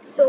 So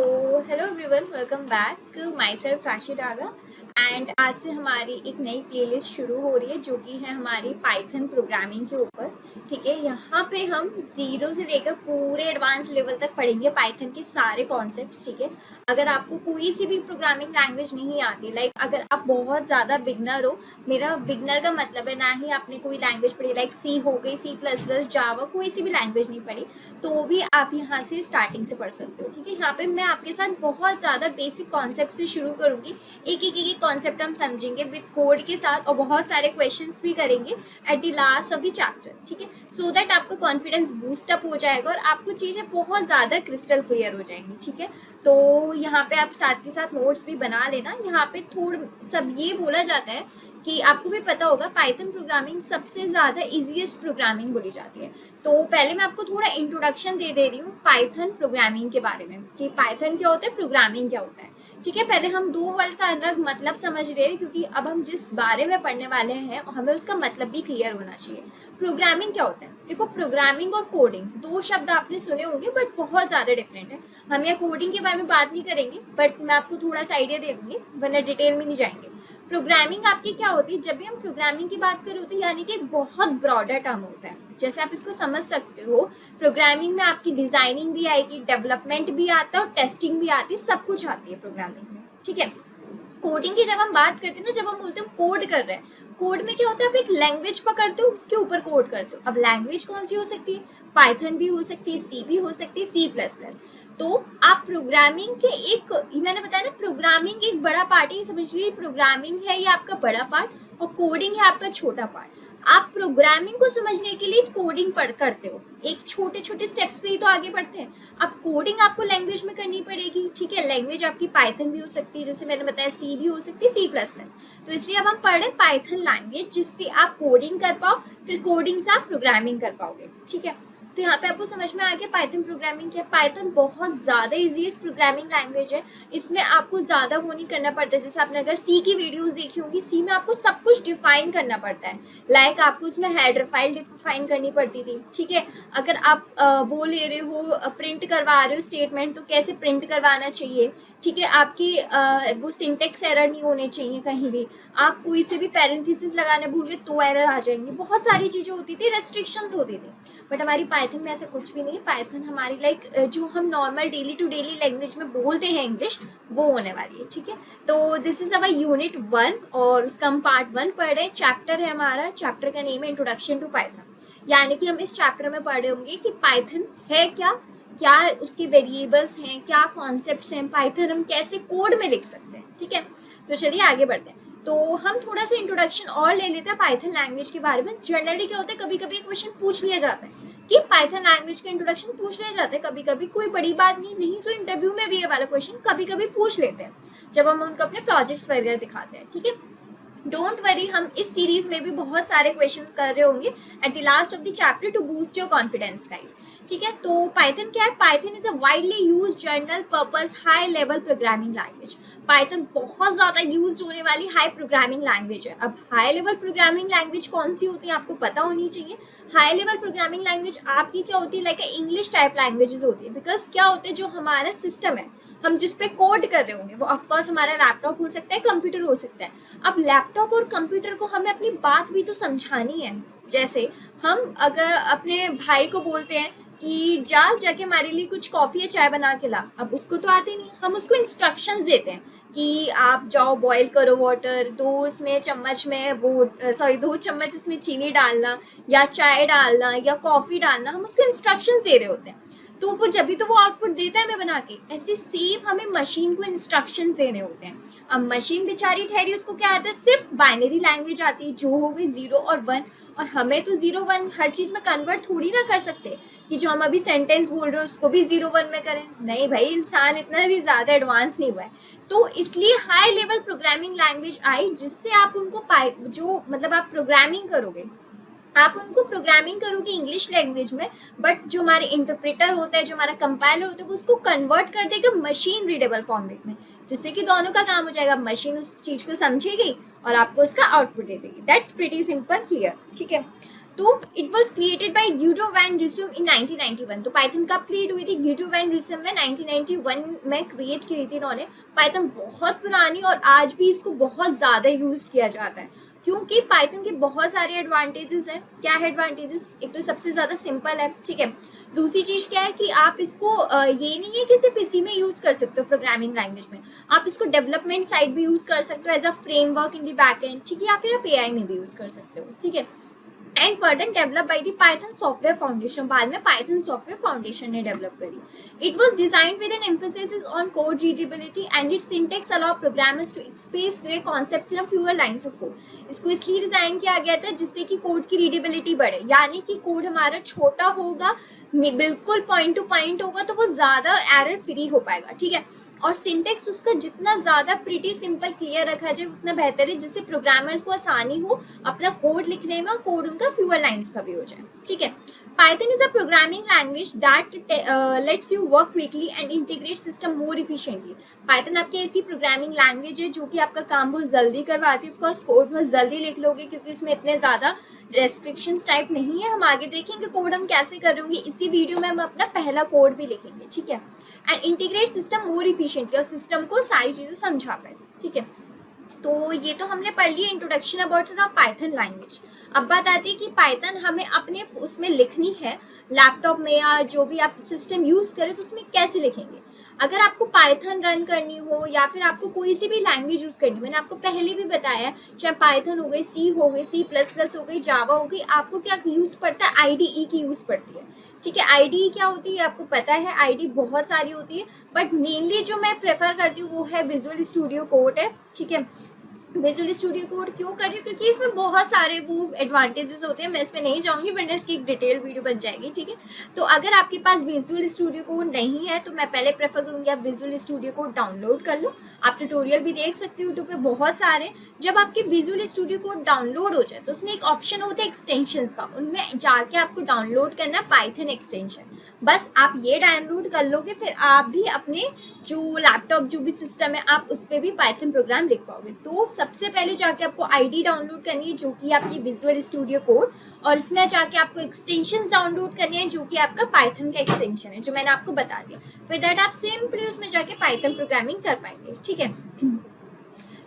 hello everyone, welcome back. My self राशि Daga and आज से हमारी एक नई प्लेलिस्ट शुरू हो रही है जो कि है हमारी पाइथन प्रोग्रामिंग के ऊपर। ठीक है, यहाँ पे हम जीरो से लेकर पूरे एडवांस लेवल तक पढ़ेंगे पाइथन के सारे कॉन्सेप्ट्स। ठीक है, अगर आपको कोई सी भी प्रोग्रामिंग लैंग्वेज नहीं आती, लाइक अगर आप बहुत ज़्यादा बिगनर हो, मेरा बिगनर का मतलब है ना ही आपने कोई लैंग्वेज पढ़ी, लाइक सी हो गई, C++, जावा, कोई सी भी लैंग्वेज नहीं पढ़ी, तो भी आप यहाँ से स्टार्टिंग से पढ़ सकते हो। ठीक है, यहाँ पे मैं आपके साथ बहुत ज़्यादा बेसिक कॉन्सेप्ट से शुरू करूँगी। एक कॉन्सेप्ट हम समझेंगे विद कोड के साथ और बहुत सारे क्वेश्चंस भी करेंगे at the last of the chapter. ठीक है, सो दैट आपका कॉन्फिडेंस बूस्ट अप हो जाएगा और आपको चीज़ें बहुत ज़्यादा क्रिस्टल क्लियर हो जाएंगी। ठीक है, तो यहाँ पे आप साथ के साथ नोट्स भी बना लेना। यहाँ पे थोड़ा सब ये बोला जाता है कि आपको भी पता होगा पाइथन प्रोग्रामिंग सबसे ज़्यादा इजीएस्ट प्रोग्रामिंग बोली जाती है। तो पहले मैं आपको थोड़ा इंट्रोडक्शन दे रही हूँ पाइथन प्रोग्रामिंग के बारे में कि पाइथन क्या होता है, प्रोग्रामिंग क्या होता है। ठीक है, पहले हम दो वर्ड का अलग मतलब समझ रहे हैं क्योंकि अब हम जिस बारे में पढ़ने वाले हैं हमें उसका मतलब भी क्लियर होना चाहिए। प्रोग्रामिंग क्या होता है? देखो, प्रोग्रामिंग और कोडिंग दो शब्द आपने सुने होंगे बट बहुत ज़्यादा डिफरेंट है। हम यहाँ कोडिंग के बारे में बात नहीं करेंगे बट मैं आपको थोड़ा सा आइडिया दे दूँगी, वरना डिटेल में नहीं जाएंगे। प्रोग्रामिंग आपकी क्या होती है? जब भी हम प्रोग्रामिंग की बात करें होती है यानी कि बहुत ब्रॉडर टर्म होता है। जैसे आप इसको समझ सकते हो, प्रोग्रामिंग में आपकी डिजाइनिंग भी आएगी, डेवलपमेंट भी आता है और टेस्टिंग भी आती है, सब कुछ आती है प्रोग्रामिंग में। ठीक है, कोडिंग की जब हम बात करते हैं ना, जब हम बोलते हैं कोड कर रहे हैं, कोड में क्या होता है, आप एक लैंग्वेज पकड़ते हो, उसके ऊपर कोड करते हो। अब लैंग्वेज कौन सी हो सकती है? पाइथन भी हो सकती है, सी भी हो सकती है, C++। तो आप प्रोग्रामिंग के एक, मैंने बताया ना, प्रोग्रामिंग एक बड़ा पार्ट है, समझ लीजिए प्रोग्रामिंग है ये आपका बड़ा पार्ट और कोडिंग है आपका छोटा पार्ट। आप प्रोग्रामिंग को समझने के लिए कोडिंग पढ़ करते हो, एक छोटे छोटे स्टेप्स पे ही तो आगे बढ़ते हैं। अब कोडिंग आपको लैंग्वेज में करनी पड़ेगी। ठीक है, लैंग्वेज आपकी पाइथन भी हो सकती है, जैसे मैंने बताया सी भी हो सकती है, C++। तो इसलिए अब हम पढ़ रहे हैं पाइथन लैंग्वेज, जिससे आप कोडिंग कर पाओ, फिर कोडिंग से आप प्रोग्रामिंग कर पाओगे। ठीक है, तो यहाँ पे आपको समझ में आ गया पाइथन प्रोग्रामिंग क्या है। पाइथन बहुत ज़्यादा ईजीएस्ट प्रोग्रामिंग लैंग्वेज है, इसमें आपको ज़्यादा वो नहीं करना पड़ता है। जैसे आपने अगर सी की वीडियोस देखी होंगी, सी में आपको सब कुछ डिफाइन करना पड़ता है, लाइक आपको उसमें हेडर फाइल डिफाइन करनी पड़ती थी। ठीक है, अगर आप वो ले रहे हो, प्रिंट करवा रहे हो स्टेटमेंट, तो कैसे प्रिंट करवाना चाहिए। ठीक है, आपकी वो सिंटेक्स एरर नहीं होने चाहिए कहीं भी, आप कोई से भी पैरेंथेसिस लगाने भूल गए तो एरर आ जाएंगे। बहुत सारी चीज़ें होती थी, रेस्ट्रिक्शंस होती थी, बट हमारी पाइथन में ऐसा कुछ भी नहीं। पाइथन हमारी लाइक जो हम normal daily to daily language में बोलते हैं इंग्लिश, वो होने वाली है। ठीक है, तो दिस इज अवर यूनिट 1 और उसका हम पार्ट 1 पढ़ रहे हैं। चैप्टर है हमारा, चैप्टर का नेम है इंट्रोडक्शन टू पाइथन, यानी कि हम इस चैप्टर में पढ़ रहे होंगे कि पाइथन है क्या, क्या उसके वेरिएबल्स हैं, क्या कॉन्सेप्ट्स हैं, पाइथन हम कैसे कोड में लिख सकते हैं। ठीक है, तो चलिए आगे बढ़ते हैं। तो हम थोड़ा सा इंट्रोडक्शन और ले लेते हैं पाइथन लैंग्वेज के बारे में। जनरली क्या होता है, कभी कभी क्वेश्चन पूछ लिया जाता है कि पाइथन लैंग्वेज का इंट्रोडक्शन पूछ लिया जाता है, कभी कभी, कोई बड़ी बात नहीं तो इंटरव्यू में भी ये वाला क्वेश्चन कभी कभी पूछ लेते हैं जब हम उनको अपने प्रोजेक्ट्स वगैरह दिखाते हैं। ठीक है, डोंट वरी, हम इस सीरीज में भी बहुत सारे क्वेश्चंस कर रहे होंगे at the last of the chapter two boost your confidence guys. ठीक है, तो पाइथन क्या है? Python is a widely use general purpose high level programming language. Python बहुत ज़्यादा यूज होने वाली हाई प्रोग्रामिंग लैंग्वेज है। अब हाई लेवल प्रोग्रामिंग लैंग्वेज कौन सी होती है आपको पता होनी चाहिए। हाई लेवल प्रोग्रामिंग लैंग्वेज आपकी क्या होती है, लाइक इंग्लिश टाइप लैंग्वेजेस होती है। बिकॉज क्या होते हैं, जो हमारा सिस्टम है, हम जिस पे कोड कर रहे होंगे, वो ऑफकोर्स हमारा लैपटॉप हो सकता है, कंप्यूटर हो सकता है। अब लैपटॉप और कंप्यूटर को हमें अपनी बात भी तो समझानी है। जैसे हम अगर अपने भाई को बोलते हैं कि जाके हमारे लिए कुछ कॉफ़ी या चाय बना के ला, अब उसको तो आते नहीं, हम उसको इंस्ट्रक्शंस देते हैं कि आप जाओ बॉईल करो वाटर, 2 चम्मच इसमें चीनी डालना या चाय डालना या कॉफ़ी डालना, हम उसको इंस्ट्रक्शंस दे रहे होते हैं। तो वो जब भी तो वो आउटपुट देता है हमें बना के। ऐसे सेम हमें मशीन को इंस्ट्रक्शंस देने होते हैं। अब मशीन बेचारी ठहरी, उसको क्या आता है, सिर्फ बाइनरी लैंग्वेज आती है, जो हो गई 0 और 1। और हमें तो 0 1 हर चीज़ में कन्वर्ट थोड़ी ना कर सकते कि जो हम अभी सेंटेंस बोल रहे हैं उसको भी 0 1 में करें। नहीं भाई, इंसान इतना भी ज़्यादा एडवांस नहीं हुआ है। तो इसलिए high level programming language I, जिससे आप उनको जो मतलब आप प्रोग्रामिंग करोगे, आप उनको प्रोग्रामिंग करोगे इंग्लिश लैंग्वेज में, बट जो हमारे इंटरप्रेटर होता है, जो हमारा कंपाइलर होता है, वो उसको कन्वर्ट कर देगा मशीन रीडेबल फॉर्मेट में, जिससे कि दोनों का काम हो जाएगा। मशीन उस चीज़ को समझेगी और आपको उसका आउटपुट दे देगी। That's pretty simple clear. ठीक है, तो it was created by Guido van Rossum in 1991। तो पाइथन कब क्रिएट हुई थी? ग्यूडो वैन रिसम में 1991 में क्रिएट की थी इन्होंने। पाइथन बहुत पुरानी और आज भी इसको बहुत ज़्यादा यूज किया जाता है, क्योंकि पाइथन के बहुत सारे एडवांटेजेस हैं। क्या है एडवांटेजेस? एक तो सबसे ज़्यादा सिंपल है, ठीक है। दूसरी चीज़ क्या है कि आप इसको ये नहीं है कि सिर्फ इसी में यूज़ कर सकते हो प्रोग्रामिंग लैंग्वेज में, आप इसको डेवलपमेंट साइड भी यूज़ कर सकते हो as a framework in the back end, ठीक है, या फिर आप एआई में भी यूज़ कर सकते हो, ठीक है। And further develop by the Python software foundation, बाद में पाइथन सॉफ्टवेयर फाउंडेशन ने डेवलप करी। It was design with an emphasis on code readability and it syntax allow programmers to express their concepts in a fewer lines of code. इसको इसलिए design किया गया था जिससे कि कोड की रीडेबिलिटी बढ़े, यानी कि कोड हमारा छोटा होगा, बिल्कुल पॉइंट टू पॉइंट होगा, तो वो ज़्यादा एरर फ्री हो पाएगा, ठीक है। और सिंटेक्स उसका जितना ज़्यादा प्रिटी सिंपल क्लियर रखा जाए उतना बेहतर है, जिससे प्रोग्रामर्स को आसानी हो अपना कोड लिखने में और कोड उनका फ्यूअर लाइंस का भी हो जाए, ठीक है। Python is a programming language that let's you work quickly and integrate system more efficiently. Python आपकी ऐसी प्रोग्रामिंग लैंग्वेज है जो कि आपका काम बहुत जल्दी करवाती है। ऑफकोर्स कोड बहुत जल्दी लिख लोगे क्योंकि इसमें इतने ज़्यादा रेस्ट्रिक्शंस टाइप नहीं है। हम आगे देखेंगे कोड हम कैसे कर होंगे, इसी वीडियो में हम अपना पहला कोड भी लिखेंगे, ठीक है। And integrate system more efficiently, और सिस्टम को सारी चीज़ें समझा पाए, ठीक है। तो ये तो हमने पढ़ लिया introduction about the Python language. अब बात आती है कि पाइथन हमें अपने उसमें लिखनी है, लैपटॉप में या जो भी आप सिस्टम यूज़ करें तो उसमें कैसे लिखेंगे। अगर आपको पाइथन रन करनी हो या फिर आपको कोई सी भी लैंग्वेज यूज़ करनी, मैंने आपको पहले भी बताया, चाहे पाइथन हो गई, सी हो गई, C++ हो गई, जावा हो गई, आपको क्या यूज़ पड़ता है? IDE की यूज़ पड़ती है, ठीक है। IDE क्या होती है आपको पता है? IDE बहुत सारी होती है, बट मेनली जो मैं प्रेफर करती हूँ वो है विजुअल स्टूडियो कोड है, ठीक है। विजुअल स्टूडियो कोड क्यों कर रही हूँ? क्योंकि इसमें बहुत सारे वो एडवांटेजेस होते हैं, मैं इसमें नहीं जाऊँगी, वरना इसकी एक डिटेल वीडियो बन जाएगी, ठीक है। तो अगर आपके पास विजुअल स्टूडियो कोड नहीं है तो मैं पहले प्रेफर करूँगी आप विजुअल स्टूडियो कोड डाउनलोड कर लो। आप ट्यूटोरियल भी देख सकते हो यूट्यूब पे बहुत सारे। जब आपके विजुअल स्टूडियो कोड डाउनलोड हो जाए तो उसमें एक ऑप्शन होता है एक्सटेंशंस का, उनमें जाके आपको डाउनलोड करना है पाइथन एक्सटेंशन। बस आप ये डाउनलोड कर लोगे, फिर आप भी अपने जो लैपटॉप जो भी सिस्टम है आप उस पर भी पाइथन प्रोग्राम लिख पाओगे। तो सबसे पहले जाके आपको आईडी डाउनलोड करनी है जो कि आपकी विजुअल स्टूडियो कोड, और इसमें जाके आपको एक्सटेंशंस डाउनलोड करनी है जो कि आपका पाइथन का एक्सटेंशन है जो मैंने आपको बता दिया। फिर दैट आप सिंपली उसमें जाके पाइथन प्रोग्रामिंग कर पाएंगे, ठीक है।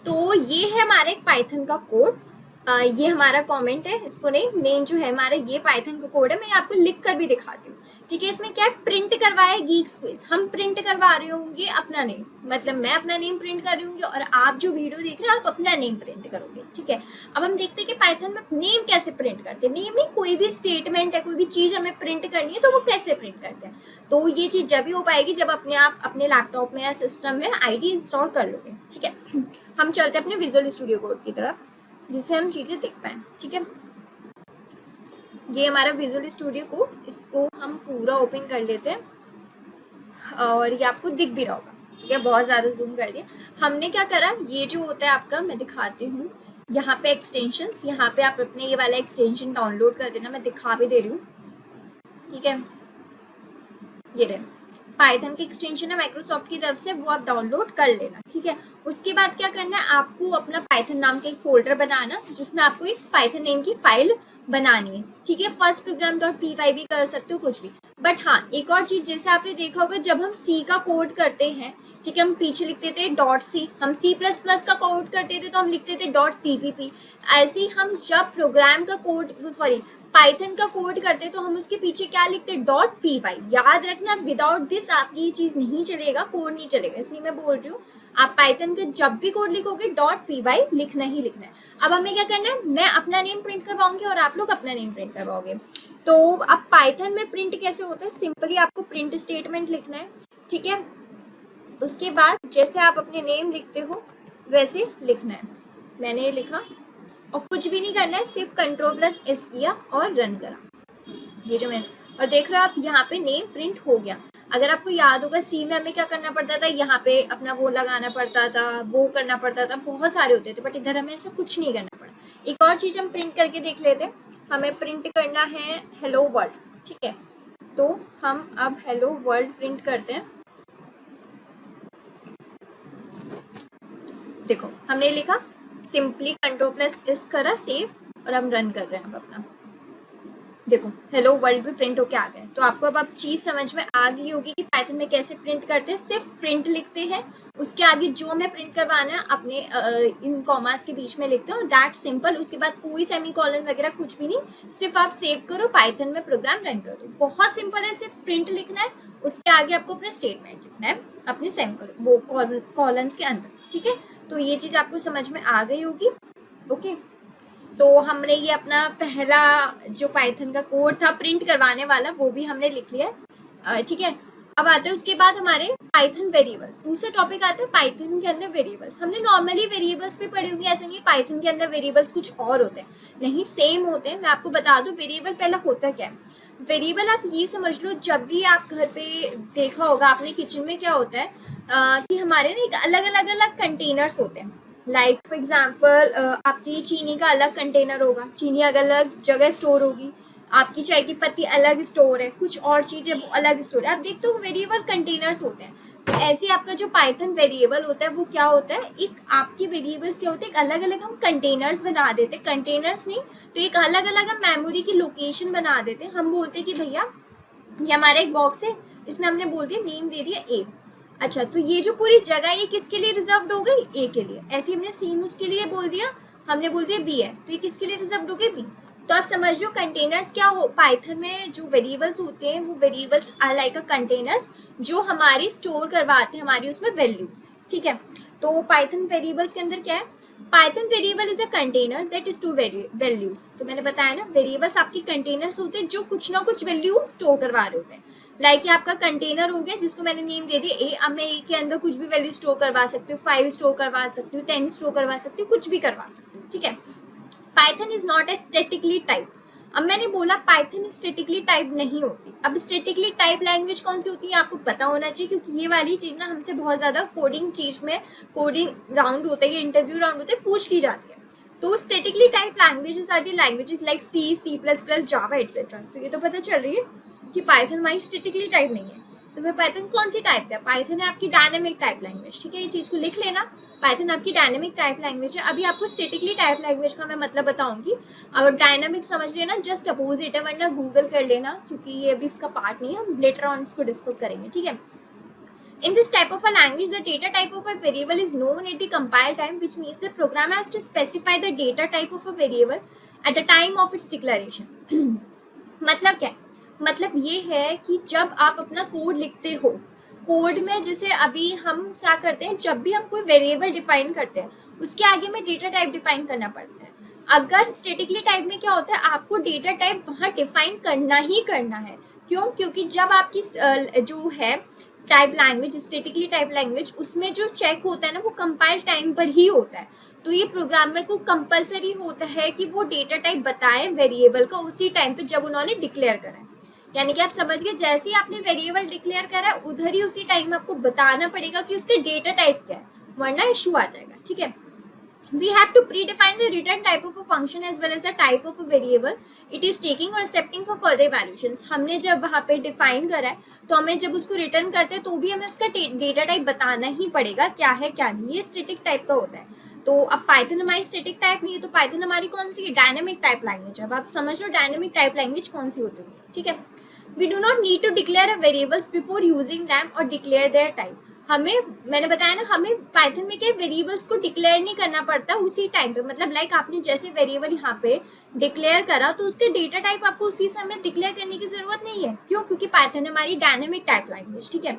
तो ये है हमारे पाइथन का कोड। ये हमारा कमेंट है, इसको नहीं, मेन जो है हमारा ये पाइथन का कोड है, मैं आपको लिख कर भी दिखाती हूँ, ठीक है। इसमें क्या है, प्रिंट करवाया गीक्स क्विज, हम प्रिंट करवा रहे होंगे अपना नेम, मतलब मैं अपना नेम प्रिंट कर रही होंगी और आप जो वीडियो देख रहे हैं आप अपना नेम प्रिंट करोगे, ठीक है। अब हम देखते हैं कि पाइथन में नेम कैसे प्रिंट करते हैं। नेम नहीं, कोई भी स्टेटमेंट है, कोई भी चीज़ हमें प्रिंट करनी है तो वो कैसे प्रिंट करते हैं। तो ये चीज़ जब भी हो पाएगी जब अपने आप अपने लैपटॉप में या सिस्टम में आईडी इंस्टॉल कर लोगे, ठीक है। हम चलते हैं अपने विजुअल स्टूडियो कोड की तरफ जिससे हम चीज़ें देख पाएँ, ठीक है। ये हमारा विजुअल स्टूडियो कोड, इसको हम पूरा ओपन कर लेते हैं और ये आपको दिख भी रहा होगा, ठीक है। बहुत ज़्यादा जूम कर दिया। हमने क्या करा, ये जो होता है आपका, मैं दिखाती हूँ, यहाँ पे एक्सटेंशंस, यहाँ पे आप अपने ये वाला एक्सटेंशन डाउनलोड कर देना, मैं दिखा भी दे रही हूँ, ठीक है। ये रहे पाइथन के एक्सटेंशन है माइक्रोसॉफ्ट की तरफ से, वो आप डाउनलोड कर लेना, ठीक है। उसके बाद क्या करना है, आपको अपना पाइथन नाम का एक फोल्डर बनाना जिसमें आपको एक पाइथन नेम की फाइल बनानी है, ठीक है। फर्स्ट प्रोग्राम .py भी कर सकते हो, कुछ भी। बट हाँ, एक और चीज़, जैसे आपने देखा होगा जब हम सी का कोड करते हैं, ठीक है, हम पीछे लिखते थे .c, हम C++ का कोड करते थे तो हम लिखते थे .cpp। ऐसे ही हम जब प्रोग्राम का कोड, सॉरी, पाइथन का कोड करते तो हम उसके पीछे क्या लिखते, .py। याद रखना, विदाउट दिस आपकी ये चीज़ नहीं चलेगा, कोड नहीं चलेगा, इसलिए मैं बोल रही हूँ आप पाइथन का जब भी कोड लिखोगे .py लिखना ही लिखना है। अब हमें क्या करना है, मैं अपना नेम प्रिंट करवाऊंगी और आप लोग अपना नेम प्रिंट करवाओगे। तो अब पाइथन में प्रिंट कैसे होता है, सिंपली आपको प्रिंट स्टेटमेंट लिखना है, ठीक है। उसके बाद जैसे आप अपने नेम लिखते हो वैसे लिखना है, मैंने ये लिखा, और कुछ भी नहीं करना है, सिर्फ Ctrl+S किया और रन करा, ये जो मैंने, और देख रहे हो आप यहाँ पे नेम प्रिंट हो गया। अगर आपको याद होगा सी में हमें क्या करना पड़ता था, यहाँ पे अपना वो लगाना पड़ता था, वो करना पड़ता था, बहुत सारे होते थे, बट इधर हमें ऐसा कुछ नहीं करना पड़ा। एक और चीज़ हम प्रिंट करके देख लेते हैं, हमें प्रिंट करना है हेलो वर्ल्ड, ठीक है। तो हम अब हेलो वर्ल्ड प्रिंट करते हैं। देखो हमने लिखा, सिंपली Ctrl+S करा, सेव, और हम रन कर रहे हैं अब अपना, देखो हेलो वर्ल्ड भी प्रिंट होके आ गया है। तो आपको अब चीज समझ में आ गई होगी कि पाइथन में कैसे प्रिंट करते हैं। सिर्फ प्रिंट लिखते हैं, उसके आगे जो हमें प्रिंट करवाना है अपने इन कॉमास के बीच में लिखते हो, दैट सिंपल। उसके बाद कोई सेमी कॉलन वगैरह कुछ भी नहीं, सिर्फ आप सेव करो, पाइथन में प्रोग्राम रन कर दो। बहुत सिंपल है, सिर्फ प्रिंट लिखना है, उसके आगे आपको अपना स्टेटमेंट लिखना है अपने सेमी वो कॉलन्स के अंदर, ठीक है। तो ये चीज आपको समझ में आ गई होगी। ओके, तो हमने ये अपना पहला जो पाइथन का कोड था प्रिंट करवाने वाला वो भी हमने लिख लिया, ठीक है। अब आते हैं उसके बाद हमारे पाइथन वेरिएबल्स। दूसरा टॉपिक आता है पाइथन के अंदर वेरिएबल्स। हमने नॉर्मली वेरिएबल्स भी पढ़ी होंगी, ऐसा नहीं पाइथन के अंदर वेरिएबल्स कुछ और होते हैं, नहीं सेम होते हैं। मैं आपको बता दूं वेरिएबल पहला होता क्या है। वेरिएबल आप ये समझ लो, जब भी आप घर पे देखा होगा आपने किचन में क्या होता है कि हमारे ना एक अलग कंटेनर्स होते हैं। लाइक फॉर एग्जाम्पल आपकी चीनी का अलग कंटेनर होगा, चीनी अलग अलग जगह स्टोर होगी, आपकी चाय की पत्ती अलग स्टोर है, कुछ और चीज़ें वो अलग स्टोर है। आप देखते हो वेरिएबल कंटेनर्स होते हैं। तो ऐसे आपका जो पाइथन वेरिएबल होता है वो क्या होता है, एक आपके वेरिएबल्स क्या होते हैं, एक अलग अलग हम कंटेनर्स बना देते हैं। कंटेनर्स नहीं तो एक अलग अलग हम मेमोरी की लोकेशन बना देते हैं। हम बोलते हैं कि भैया ये हमारा एक बॉक्स है, इसमें हमने बोल दिया नेम दे दिया ए। अच्छा, तो ये जो पूरी जगह ये किसके लिए रिजर्व्ड हो गई, ए के लिए। ऐसे हमने सेम उसके लिए बोल दिया, हमने बोल दिया बी है, तो ये किसके लिए रिजर्व्ड हो गई, बी। तो आप समझ लो कंटेनर्स क्या हो, पाइथन में जो वेरिएबल्स होते हैं वो variables are like a containers जो हमारी स्टोर करवाते हैं हमारी उसमें वैल्यूज, ठीक है। तो पाइथन वेरिएबल्स के अंदर क्या है, Python variable is a container that store values. तो मैंने बताया ना वेरिएबल्स आपके कंटेनर्स होते हैं जो कुछ ना कुछ वैल्यू स्टोर करवा रहे होते हैं। लाइक आपका कंटेनर हो गया जिसको मैंने नेम दे दिया ए। अब मैं ए के अंदर कुछ भी वैल्यू स्टोर करवा सकती हूँ, 5 स्टोर करवा सकती हूँ, 10 स्टोर करवा सकती हूँ, कुछ भी करवा सकती हूँ, ठीक है। Python is not a statically type. अब मैंने बोला पाइथन स्टैटिकली टाइप नहीं होती। अब स्टैटिकली टाइप लैंग्वेज कौन सी होती है आपको पता होना चाहिए, क्योंकि ये वाली चीज ना हमसे बहुत ज्यादा कोडिंग चीज में, कोडिंग राउंड होता है, इंटरव्यू राउंड होते हैं, पूछ ली जाती है। तो statically type languages are the languages like C, C++, Java etcetera. तो ये तो पता चल रही है कि पाइथन हमारी स्टैटिकली टाइप नहीं है। तो फिर पाइथन कौन सी टाइप है, पाइथन है आपकी डायनेमिक टाइप लैंग्वेज, ठीक है। ये चीज को लिख लेना, पाइथन आपकी डायनेमिक टाइप लैंग्वेज है। अभी आपको स्टैटिकली टाइप लैंग्वेज का मैं मतलब बताऊंगी, और डायनामिक समझ लेना जस्ट अपोजिट है, वरना गूगल कर लेना क्योंकि ये अभी इसका पार्ट नहीं है, हम लेटर ऑन इसको डिस्कस करेंगे, ठीक है। In this type of a language, the data type of a variable is known at the compile time, which means the program has to specify the data type of a variable at the time of its declaration. मतलब क्या है, मतलब ये है कि जब आप अपना कोड लिखते हो, कोड में जैसे अभी हम क्या करते हैं, जब भी हम कोई वेरिएबल डिफाइन करते हैं उसके आगे में डेटा टाइप डिफाइन करना पड़ता है। अगर स्टैटिकली टाइप में क्या होता है, आपको डेटा टाइप वहाँ डिफाइन करना ही करना है। क्यों, क्योंकि जब आपकी जो है type language, statically type language, उसमें जो चेक होता है ना वो कंपाइल टाइम पर ही होता है। तो ये प्रोग्रामर को कंपलसरी होता है कि वो डेटा टाइप बताएं वेरिएबल का उसी टाइम पे जब उन्होंने डिक्लेयर करा है। यानी कि आप समझ गए, जैसे ही आपने वेरिएबल डिक्लेयर करा है उधर ही उसी टाइम आपको बताना पड़ेगा कि उसके डेटा टाइप क्या है, वरना इशू आ जाएगा, ठीक है। We have to predefine the return type of a function as well as the type of a variable it is taking or accepting for further evaluations। हमने जब वहाँ पे डिफाइन करा है तो हमें जब उसको रिटर्न करते हैं तो भी हमें उसका डेटा टाइप बताना ही पड़ेगा क्या है क्या नहीं। ये स्टैटिक टाइप का होता है। तो अब पाइथन हमारी स्टैटिक टाइप नहीं है, तो पाइथन हमारी कौन सी है, डायनेमिक टाइप लैंग्वेज। अब आप समझ लो डायनेमिक टाइप लैंग्वेज कौन सी होती है, ठीक है। We do not need to declare a variables before using them or declare their type। हमें, मैंने बताया ना, हमें पाइथन में क्या वेरिएबल्स को डिक्लेयर नहीं करना पड़ता उसी टाइम पे। मतलब लाइक आपने जैसे वेरिएबल यहाँ पे डिक्लेयर करा तो उसके डेटा टाइप आपको उसी समय डिक्लेयर करने की जरूरत नहीं है। क्यों, क्योंकि पाइथन हमारी डायनेमिक टाइप लैंग्वेज, ठीक है।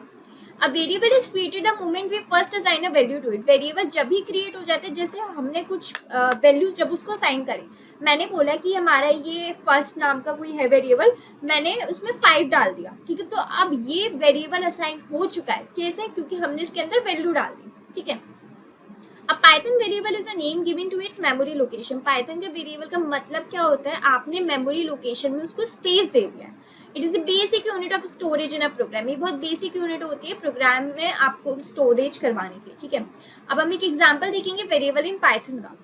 A variable is created the moment we first assign a value to it. Variable जब भी क्रिएट हो जाते हैं, जैसे हमने कुछ वैल्यूज जब उसको असाइन करें, मैंने बोला कि हमारा ये फर्स्ट नाम का कोई है वेरिएबल, मैंने उसमें 5 डाल दिया, ठीक है। तो अब ये वेरिएबल असाइन हो चुका है, कैसे, क्योंकि हमने इसके अंदर वैल्यू डाल दी, ठीक है। अब Python variable is a name given to its memory location. Python के वेरिएबल का मतलब क्या होता है, आपने मेमोरी लोकेशन में उसको स्पेस दे दिया है। It is the basic unit of storage in a program. ये बहुत बेसिक यूनिट होती है प्रोग्राम में आपको स्टोरेज करवाने की, ठीक है। अब हम एक एग्जाम्पल देखेंगे वेरिएबल इन पाइथन का।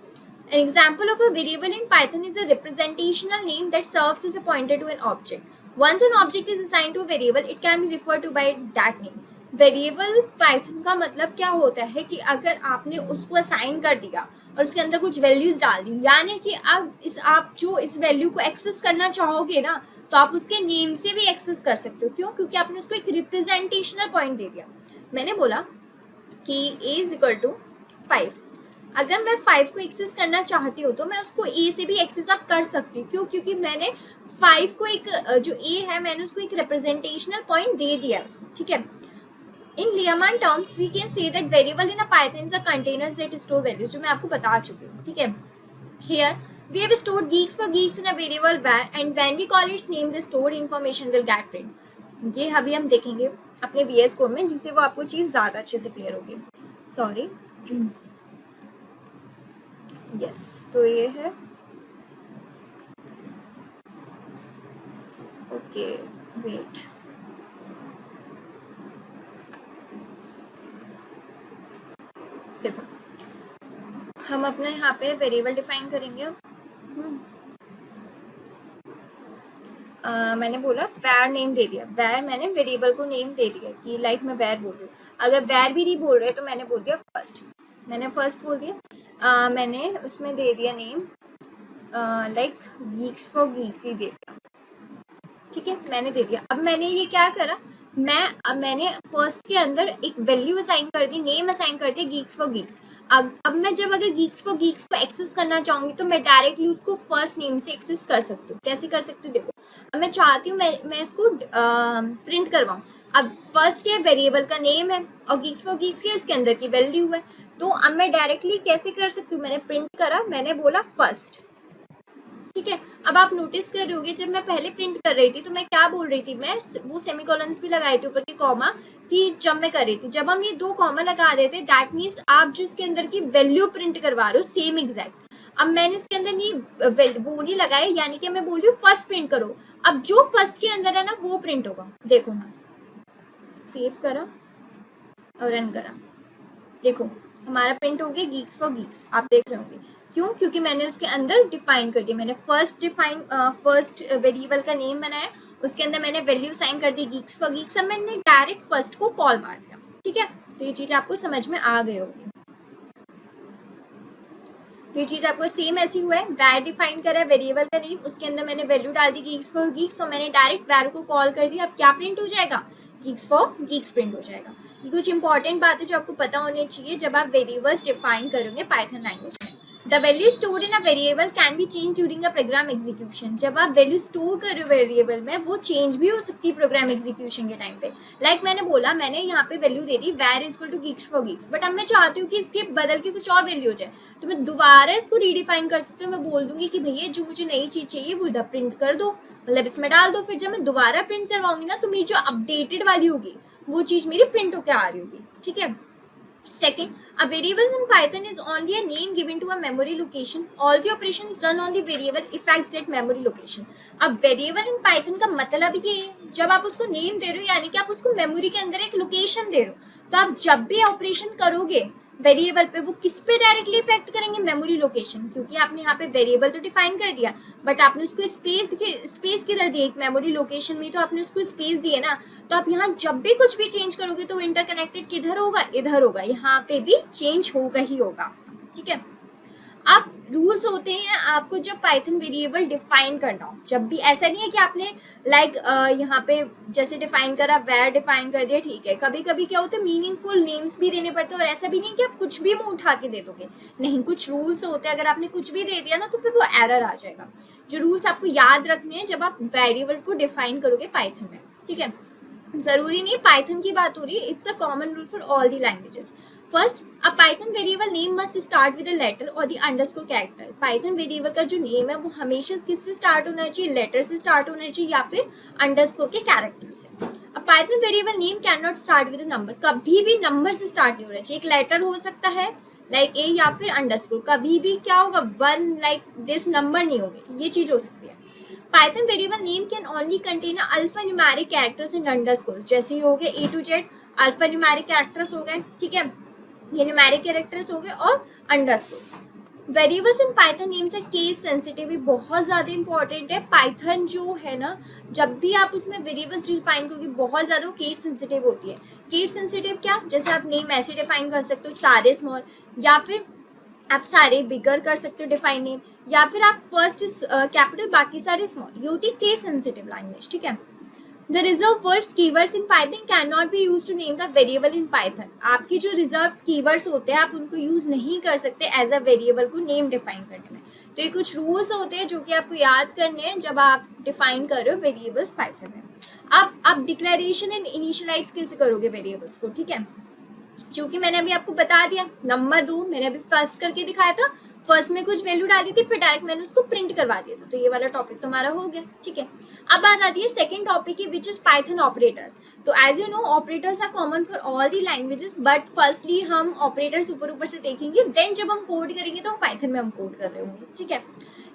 An example of a variable in Python is a representational name that serves as a pointer to an object. Once an object is assigned to a variable, it can be referred to by that name. Variable Python का मतलब क्या होता है कि अगर आपने उसको assign कर दिया और उसके अंदर कुछ वैल्यूज डाल दी, यानी कि आप जो इस वैल्यू को एक्सेस करना चाहोगे ना, तो आप उसके नेम से भी एक्सेस कर सकते हो। क्यों? क्योंकि आपने उसको एक रिप्रेजेंटेशनल पॉइंट दे दिया। मैंने बोला कि a इज इक्वल टू 5। अगर मैं 5 को एक्सेस करना चाहती हूँ तो मैं उसको a से भी एक्सेस अप कर सकती हूँ। क्यों? क्योंकि मैंने 5 को एक जो a है मैंने उसको एक रिप्रेजेंटेशनल पॉइंट दे दिया है उसको, ठीक है। In Lehrman terms, we can say that variable in a Python is a container that store values, जो मैं आपको बता चुकी हूँ, ठीक है। Here we have stored geeks for geeks in a variable var, and when we call its name, the stored information will get print। ये अभी हम देखेंगे अपने VS कोड में, जिससे वो आपको चीज़ ज़्यादा अच्छे से क्लियर होगी। सॉरी, यस, तो ये है ओके, वेट, देखो हम अपने यहाँ पे वेरिएबल डिफाइन करेंगे। मैंने बोला वैर नेम दे दिया, वैर मैंने वेरिएबल को नेम दे दिया कि लाइक मैं वैर बोल रही हूँ। अगर वैर भी नहीं बोल रहे तो मैंने बोल दिया फर्स्ट, मैंने फर्स्ट बोल दिया। मैंने उसमें दे दिया name like geeks for geeks ही दे दिया, ठीक है, मैंने दे दिया। अब मैंने ये क्या करा, मैंने फर्स्ट के अंदर एक वैल्यू असाइन कर दी, नेम असाइन कर दिया गीक्स फॉर गीक्स। अब मैं जब अगर गीक्स फॉर गीक्स को एक्सेस करना चाहूंगी तो मैं डायरेक्टली उसको फर्स्ट नेम से एक्सेस कर सकती हूँ। कैसे कर सकती हूँ? देखो, अब मैं चाहती हूँ मैं इसको प्रिंट करवाऊँ। अब फर्स्ट के वेरिएबल का नेम है और गीक्स फॉर गीक्स के उसके अंदर की वैल्यू है, तो अब मैं डायरेक्टली कैसे कर सकती हूँ? मैंने प्रिंट करा, मैंने बोला फर्स्ट, ठीक है। अब आप नोटिस कर रहे होगे जब मैं पहले प्रिंट कर रही थी तो मैं क्या बोल रही थी, मैं वो सेमीकोलन्स भी लगाई थी ऊपर की कॉमा कि जब मैं कर रही थी। जब हम ये 2 कॉमा लगा देते दैट मीन्स आप जिसके अंदर की वैल्यू प्रिंट करवा रहे हो सेम एग्जैक्ट। अब मैंने इसके अंदर नहीं वो नहीं लगाए, यानी कि मैं बोल रही हूँ फर्स्ट प्रिंट करो। अब जो फर्स्ट के अंदर है ना वो प्रिंट होगा। देखो ना, सेव करा और रन करा, देखो हमारा प्रिंट हो गया गीक्स फॉर गीक्स, आप देख रहे होंगे। क्यों? क्योंकि मैंने उसके अंदर डिफाइन कर दिया, मैंने फर्स्ट वेरिएबल का नेम बनाया, उसके अंदर मैंने वैल्यू साइन कर दी गीक्स फॉर गीक्स। अब मैंने डायरेक्ट फर्स्ट को कॉल मार दिया, ठीक है। तो ये चीज आपको समझ में आ गई होगी। तो ये चीज आपको सेम ऐसी हुआ है, वैर डिफाइन करा है वेरिएबल का नेम, उसके अंदर मैंने वैल्यू डाल दी गीक्स फॉर गीक्स और मैंने डायरेक्ट वैर को कॉल कर दिया। अब क्या प्रिंट हो जाएगा? गीक्स फॉर गीक्स प्रिंट हो जाएगा। ये कुछ इंपॉर्टेंट बात है जो आपको पता होनी चाहिए जब आप वेरिएबल्स डिफाइन करोगे पाइथन लैंग्वेज में। The value stored in a variable can be change during a program execution. जब आप वैल्यू स्टोर कर रहे हो वेरिएबल में वो चेंज भी हो सकती है प्रोग्राम एग्जीक्यूशन के टाइम पे। लाइक मैंने बोला, मैंने यहाँ पे वैल्यू दे दी var is equal to geeks for geeks, but अब मैं चाहती हूँ कि इसके बदल के कुछ और वैल्यू हो जाए, तो मैं दोबारा इसको रीडिफाइन कर सकती हूँ। मैं बोल दूंगी कि भैया जो मुझे नई चीज चाहिए वो इधर प्रिंट कर दो, मतलब इसमें डाल दो। फिर जब मैं दोबारा प्रिंट करवाऊंगी ना तो मेरी जो अपडेटेड वाली होगी वो चीज मेरी प्रिंट होकर आ रही होगी, ठीक है। Second, a variable in Python is only a name given to a memory location. All the operations done on the variable affects that memory location. अब वेरिएबल इन पाइथन का मतलब ये है, जब आप उसको नेम दे रहे हो यानी कि आप उसको मेमोरी के अंदर एक लोकेशन दे रहे हो, तो आप जब भी ऑपरेशन करोगे वेरिएबल पे वो किस पे डायरेक्टली इफेक्ट करेंगे? मेमोरी लोकेशन, क्योंकि आपने यहाँ पे वेरिएबल तो डिफाइन कर दिया बट आपने उसको स्पेस किधर दी? एक मेमोरी लोकेशन में तो आपने उसको स्पेस दी है ना। तो आप यहाँ जब भी कुछ भी चेंज करोगे तो इंटरकनेक्टेड किधर होगा? इधर होगा, यहाँ पे भी चेंज होगा ही होगा, ठीक है। अब रूल्स होते हैं आपको जब पाइथन वेरिएबल डिफाइन करना हो, जब भी ऐसा नहीं है कि आपने लाइक यहाँ पे जैसे डिफाइन करा वैर डिफाइन कर दिया, ठीक है। कभी कभी क्या होता है मीनिंगफुल नेम्स भी देने पड़ते हैं और ऐसा भी नहीं कि आप कुछ भी मुंह उठा के दे दोगे, नहीं, कुछ रूल्स होते हैं। अगर आपने कुछ भी दे दिया ना तो फिर वो एरर आ जाएगा। जो रूल्स आपको याद रखने हैं जब आप वेरिएबल को डिफाइन करोगे पाइथन में, ठीक है। जरूरी नहीं पाइथन की बात हो रही है, it's a common rule for all the languages. First, a Python variable name must start with a letter और the underscore character. Python variable का जो नेम है वो हमेशा किससे स्टार्ट होना चाहिए? लेटर से स्टार्ट होना चाहिए या फिर अंडरस्कोर के कैरेक्टर से। अब Python variable name can not start with a number, कभी भी नंबर से स्टार्ट नहीं होना चाहिए। एक लेटर हो सकता है लाइक ए या फिर अंडरस्कोर, कभी भी क्या होगा? 1 लाइक दिस नंबर नहीं होंगे, ये चीज हो सकती है। Python variable name can only contain alpha numeric characters and underscores, जैसे ही हो गए A to Z alpha numeric characters हो गए, ठीक है, ये न्यूमेरिक कैरेक्टर्स हो गए और underscores. Variables in Python names है केस सेंसिटिव, भी बहुत ज़्यादा इंपॉर्टेंट है। पाइथन जो है ना, जब भी आप उसमें वेरिएबल्स डिफाइन करोगे बहुत ज़्यादा वो केस सेंसिटिव होती है। केस सेंसिटिव क्या? जैसे आप नेम ऐसे डिफाइन कर सकते हो सारे स्मॉल, या फिर आप सारे बिगर कर सकते हो डिफाइन नेम, या फिर आप फर्स्ट कैपिटल बाकी सारे स्मॉल, ये होती है केस सेंसिटिव लैंग्वेज, ठीक है। The reserve words keywords in Python can not be use to name the variable in Python. आपकी जो रिजर्व कीवर्ड्स होते हैं आप उनको यूज नहीं कर सकते एज अ वेरिएबल को नेम डिफाइन करने में। तो ये कुछ रूल्स होते हैं जो कि आपको याद करने हैं जब आप डिफाइन कर रहे हो वेरिएबल्स पाइथन में। अब आप डिक्लेरेशन एंड इनिशियलाइज कैसे करोगे वेरिएबल्स को, ठीक है। क्योंकि मैंने अभी आपको बता दिया, नंबर 2 मैंने अभी फर्स्ट करके दिखाया था, फर्स्ट में कुछ वैल्यू डाली थी फिर डायरेक्ट मैंने उसको प्रिंट करवा दिया था, तो ये वाला टॉपिक तो हमारा हो गया, ठीक है। अब बात आती है सेकंड टॉपिक की, विच इज पाइथन ऑपरेटर्स। तो as you know operators are common for all the languages, but firstly हम ऑपरेटर्स ऊपर ऊपर से देखेंगे, देन जब हम कोड करेंगे तो पाइथन में हम कोड कर रहे होंगे, ठीक है।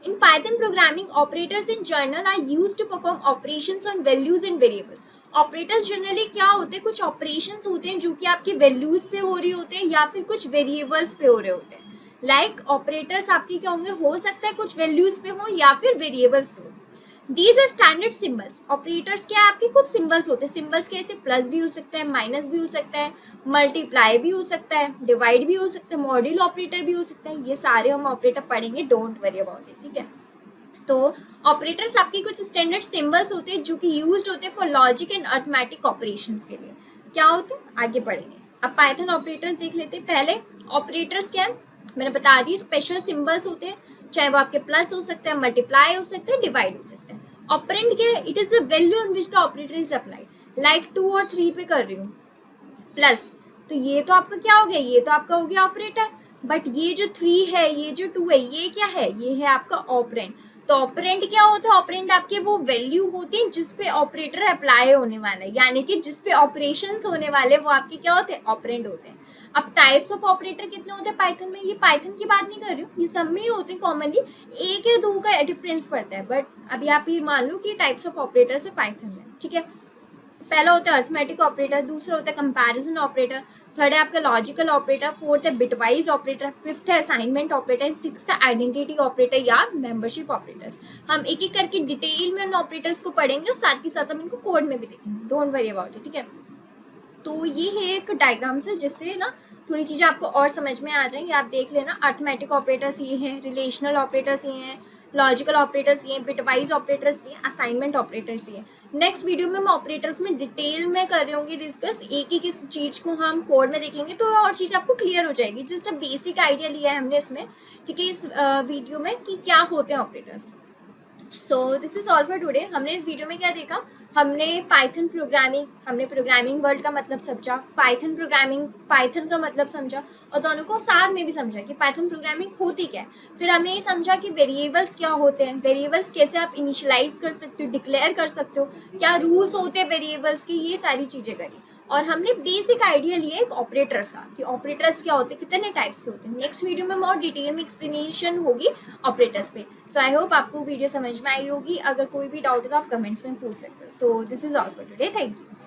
In Python programming, operators in general are used to perform operations on values and variables. Operators generally क्या होते हैं, कुछ ऑपरेशंस होते हैं जो कि आपकी वैल्यूज पे हो रही होते हैं या फिर कुछ वेरिएबल्स पे हो रहे होते हैं। लाइक ऑपरेटर्स आपके क्या होंगे, हो सकता है कुछ वैल्यूज पे हो या फिर वेरिएबल्स पे हो। These are standard symbols. Operators क्या है, आपके कुछ सिंबल्स होते हैं। सिंबल्स कैसे, प्लस भी हो सकता है, माइनस भी हो सकता है, मल्टीप्लाई भी हो सकता है, डिवाइड भी हो सकता है, मॉड्यूल ऑपरेटर भी हो सकता है। ये सारे हम ऑपरेटर पढ़ेंगे, डोंट वरी अबाउट इट, ठीक है। तो ऑपरेटर्स आपके कुछ स्टैंडर्ड सिंबल्स होते हैं जो कि यूज्ड होते हैं for logic and arithmetic operations के लिए। क्या होते हैं आगे पढ़ेंगे। अब पाइथन ऑपरेटर्स देख लेते हैं। पहले ऑपरेटर्स क्या है मैंने बता दी, स्पेशल सिंबल्स होते हैं, चाहे वो आपके प्लस हो सकता है, मल्टीप्लाई हो सकता है, डिवाइड हो सकता है। ऑपरेंड क्या है, it is a value on which the operator is applied. Like 2 और 3 पे कर रही हूँ प्लस, तो ये तो आपका क्या हो गया, ये तो आपका हो गया ऑपरेटर, बट ये जो 3 है, ये जो 2 है, ये क्या है, ये है आपका ऑपरेंड। तो ऑपरेंड क्या होता है, ऑपरेंड आपके वो वैल्यू होती है जिसपे ऑपरेटर अप्लाई होने वाला है, यानी कि जिसपे ऑपरेशंस होने वाले वो आपके क्या होते हैं, ऑपरेंड होते हैं। अब टाइप्स ऑफ ऑपरेटर कितने होते हैं पाइथन में, ये पाइथन की बात नहीं कर रही हूँ, ये सब में ही होते हैं कॉमनली, एक या दो का डिफरेंस पड़ता है, बट अभी आप ये मान लो कि टाइप्स ऑफ ऑपरेटर्स है पाइथन में, ठीक है। पहला होता है अरिथमेटिक ऑपरेटर, दूसरा होता है कंपैरिजन ऑपरेटर, थर्ड है आपका लॉजिकल ऑपरेटर, फोर्थ है बिटवाइज ऑपरेटर, फिफ्थ है असाइनमेंट ऑपरेटर, सिक्स्थ है आइडेंटिटी ऑपरेटर या मेंबरशिप ऑपरेटर्स। हम एक एक करके डिटेल में उन ऑपरेटर्स को पढ़ेंगे और साथ ही साथ हम इनको कोड में भी देखेंगे, डोंट वरी अबाउट इट, ठीक है। तो ये है एक डायग्राम से जिससे ना थोड़ी चीज़ें आपको और समझ में आ जाएंगी। आप देख लेना, अरिथमेटिक ऑपरेटर्स ये हैं, रिलेशनल ऑपरेटर्स ये हैं, लॉजिकल ऑपरेटर्स ये, बिटवाइज ऑपरेटर्स ये, असाइनमेंट ऑपरेटर्स ये। नेक्स्ट वीडियो में हम ऑपरेटर्स में डिटेल में कर रहे होंगे डिस्कस, एक एक इस चीज़ को हम कोड में देखेंगे तो और चीज़ आपको क्लियर हो जाएगी। जस्ट अ बेसिक आइडिया लिया है हमने इसमें, ठीक है, इस वीडियो में कि क्या होते हैं operators. So this is all for today. हमने इस वीडियो में क्या देखा, हमने पाइथन प्रोग्रामिंग, हमने प्रोग्रामिंग वर्ड का मतलब समझा, पाइथन प्रोग्रामिंग, पाइथन का मतलब समझा, और दोनों को साथ में भी समझा कि पाइथन प्रोग्रामिंग होती क्या है। फिर हमने ये समझा कि वेरिएबल्स क्या होते हैं, वेरिएबल्स कैसे आप इनिशियलाइज कर सकते हो, डिक्लेयर कर सकते हो, क्या रूल्स होते हैं वेरिएबल्स के, ये सारी चीज़ें करी। और हमने बेसिक आइडिया लिया एक ऑपरेटर्स का कि ऑपरेटर्स क्या होते हैं, कितने टाइप्स के होते हैं। नेक्स्ट वीडियो में और डिटेल में एक्सप्लेनेशन होगी ऑपरेटर्स पे। सो आई होप आपको वीडियो समझ में आई होगी। अगर कोई भी डाउट है तो आप कमेंट्स में पूछ सकते हो। So this is all for today, thank you.